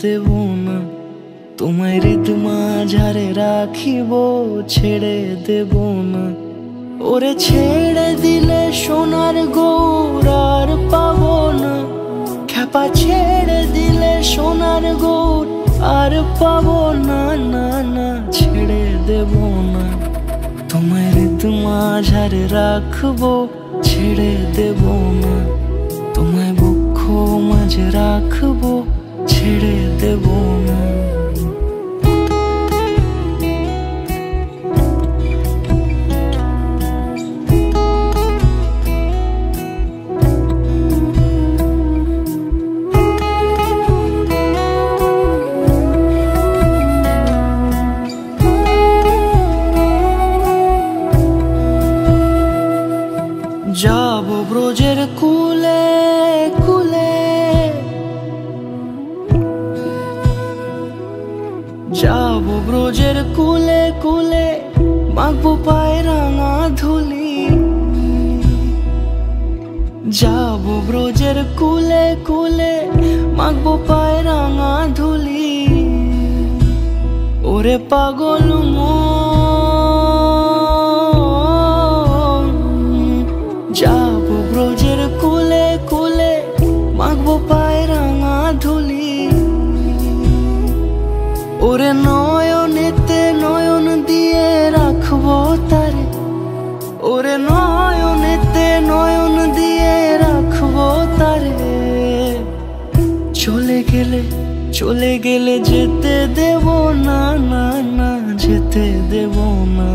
দেব না, তোমায় হৃদ মাঝারে রাখিব, ছেড়ে দেব না। ওরে ছেড়ে দিলে সোনার গৌর আর পাবো না, খ্যাপা ছেড়ে দিলে সোনার গৌর আর পাবো না, না না ছেড়ে দেব না। তোমায় হৃদ মাঝারে রাখবো, ছেড়ে দেব না। তোমায় বক্ষ মাঝে রাখবো, ছেড়ে দেব না। যাব ব্রজের কুলে কুলে, যাব ব্রজের কুলে কুলে, মাখবো পায়ে রাঙা ধুলি। যাব ব্রজের কুলে কুলে, মাখবো পায়ে রাঙা ধুলি। ওরে পাগল যাব ব্রজের কুলে কুলে, মাখবো পায়ে রাঙা ধুলি। ওরে নয়নেতে নয়ন দিয়ে রাখবো তারে, ওরে নয়নেতে নয়ন দিয়ে রাখবো তারে। চলে গেলে চলে গেলে যেতে দেব না, না না যেতে দেব না।